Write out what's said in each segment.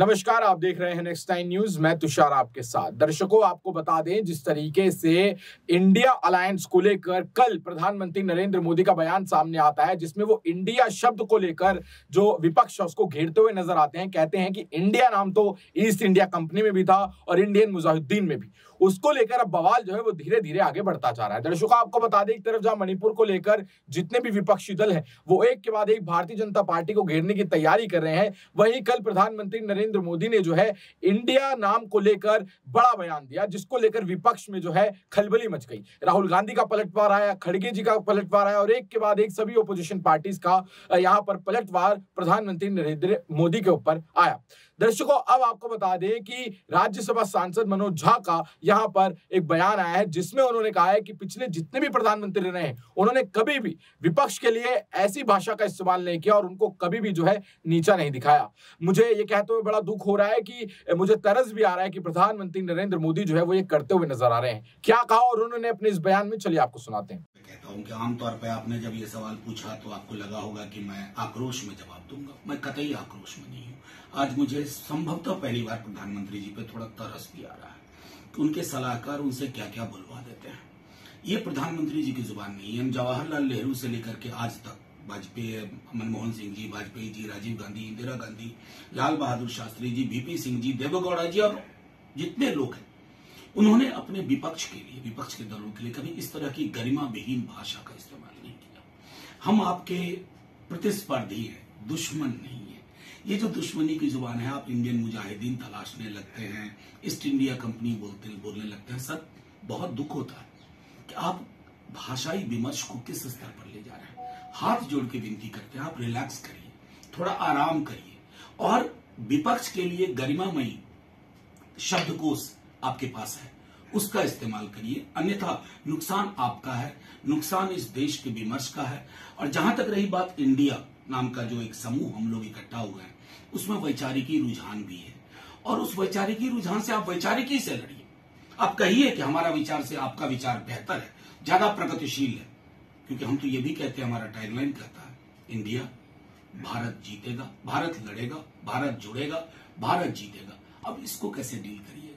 नमस्कार, आप देख रहे हैं नेक्स्ट टाइम न्यूज। मैं तुषार आपके साथ। दर्शकों, आपको बता दें, जिस तरीके से इंडिया अलायंस को लेकर कल प्रधानमंत्री नरेंद्र मोदी का बयान सामने आता है, जिसमें वो इंडिया शब्द को लेकर जो विपक्ष है उसको घेरते हुए नजर आते हैं। कहते हैं कि इंडिया नाम तो ईस्ट इंडिया कंपनी में भी था और इंडियन मुजाहिदीन में भी। उसको लेकर अब बवाल जो है वो धीरे धीरे आगे बढ़ता जा रहा है। दर्शकों, आपको बता दें, एक तरफ जहां मणिपुर को लेकर जितने भी विपक्षी दल हैं वो एक के बाद एक भारतीय जनता पार्टी को घेरने की तैयारी कर रहे हैं, वहीं कल प्रधानमंत्री नरेंद्र मोदी ने जो है इंडिया नाम को लेकर बड़ा बयान दिया, जिसको लेकर विपक्ष में जो है खलबली मच गई। राहुल गांधी का पलटवार आया, खड़गे जी का पलटवार आया और एक के बाद एक सभी ओपोजिशन पार्टीज का यहां पर पलटवार प्रधानमंत्री नरेंद्र मोदी के ऊपर आया। दर्शकों, अब आपको बता दें कि राज्यसभा सांसद मनोज झा का यहां पर एक बयान आया है, जिसमें उन्होंने कहा है कि पिछले जितने भी प्रधानमंत्री रहे हैं उन्होंने कभी भी विपक्ष के लिए ऐसी भाषा का इस्तेमाल नहीं किया और उनको कभी भी जो है नीचा नहीं दिखाया। मुझे ये कहते हुए बड़ा दुख हो रहा है कि मुझे तरस भी आ रहा है कि प्रधानमंत्री नरेंद्र मोदी जो है वो ये करते हुए नजर आ रहे हैं। क्या कहा और उन्होंने अपने इस बयान में, चलिए आपको सुनाते हैं। कहता हूं कि आमतौर पर आपने जब ये सवाल पूछा तो आपको लगा होगा कि मैं आक्रोश में जवाब दूंगा। मैं कतई आक्रोश में नहीं हूं। आज मुझे संभवतः पहली बार प्रधानमंत्री जी पे थोड़ा तरस भी आ रहा है कि उनके सलाहकार उनसे क्या क्या बुलवा देते हैं। ये प्रधानमंत्री जी की जुबान नहीं है। हम जवाहरलाल नेहरू से लेकर के आज तक वाजपेयी, मनमोहन सिंह जी, वाजपेयी जी, राजीव गांधी, इंदिरा गांधी, लाल बहादुर शास्त्री जी, वीपी सिंह जी, देवेगौड़ा जी और जितने लोग हैं, उन्होंने अपने विपक्ष के लिए, विपक्ष के दलों के लिए कभी इस तरह की गरिमा विहीन भाषा का इस्तेमाल नहीं किया। हम आपके प्रतिस्पर्धी हैं, दुश्मन नहीं है। ये जो दुश्मनी की जुबान है, आप इंडियन मुजाहिदीन तलाशने लगते हैं, ईस्ट इंडिया कंपनी बोलने लगते हैं। सर, बहुत दुख होता है कि आप भाषाई विमर्श को किस स्तर पर ले जा रहे हैं। हाथ जोड़ के विनती करते हैं, आप रिलैक्स करिए, थोड़ा आराम करिए और विपक्ष के लिए गरिमामयी शब्दकोश आपके पास है, उसका इस्तेमाल करिए। अन्यथा नुकसान आपका है, नुकसान इस देश के विमर्श का है। और जहां तक रही बात इंडिया नाम का जो एक समूह हम लोग इकट्ठा हुए हैं, उसमें वैचारिकी रुझान भी है और उस वैचारिकी रुझान से आप वैचारिकी से लड़िए। आप कहिए कि हमारा विचार से आपका विचार बेहतर है, ज्यादा प्रगतिशील है, क्योंकि हम तो ये भी कहते हैं, हमारा टैगलाइन कहता है, इंडिया, भारत जीतेगा, भारत लड़ेगा, भारत जुड़ेगा, भारत जीतेगा। अब इसको कैसे डील करिएगा?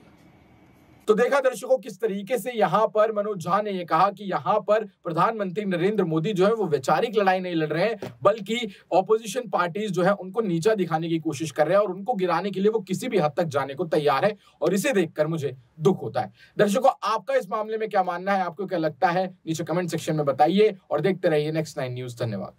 तो देखा दर्शकों, किस तरीके से यहां पर मनोज झा ने यह कहा कि यहां पर प्रधानमंत्री नरेंद्र मोदी जो है वो वैचारिक लड़ाई नहीं लड़ रहे हैं, बल्कि ऑपोजिशन पार्टीज जो है उनको नीचा दिखाने की कोशिश कर रहे हैं और उनको गिराने के लिए वो किसी भी हद तक जाने को तैयार है और इसे देखकर मुझे दुख होता है। दर्शकों, आपका इस मामले में क्या मानना है, आपको क्या लगता है, नीचे कमेंट सेक्शन में बताइए और देखते रहिए नेक्स्ट 9 न्यूज। धन्यवाद।